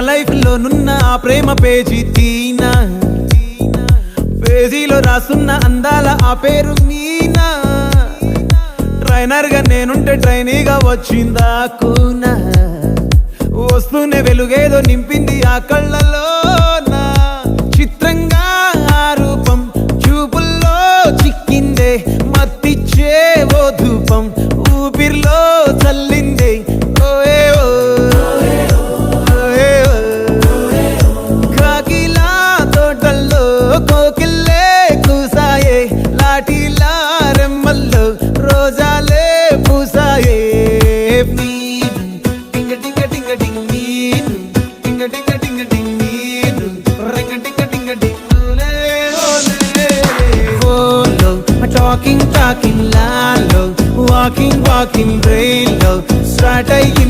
Life లో నున్న ఆ ప్రేమ పేజీ తీనా, పేజీలో రాసున్న అందాల ఆ పేరు మీనా. ట్రైనర్ గా నేనుంటే ట్రైనీగా వచ్చిందా కూనా, వస్తూనే వెలుగేదో నింపింది ఆ కళ్ళలోనా. చిత్రంగా ఆ రూపం చూపుల్లో చిక్కిందే, మత్తిచ్చే ఓ ధూపం ఊపిరిలో చల్లిందే. ఓయే ఓ కాకిలా తోటల్లో కోకిల్లే కూసాయే, లాఠీలా రెమ్మల్లో రోజాలే పూసాయే. టింగ టింగ టింగ టింగ్ నీరు, టింగ టింగ టింగ టింగ్ నీరు, రింగ టింగ టింగ టింగులే ఓలే. ఓలో టాకింగ్ టాకింగ్ లాలో, వాకింగ్ వాకింగ్ బ్రెయిన్లో స్టార్ట్ అయ్యింది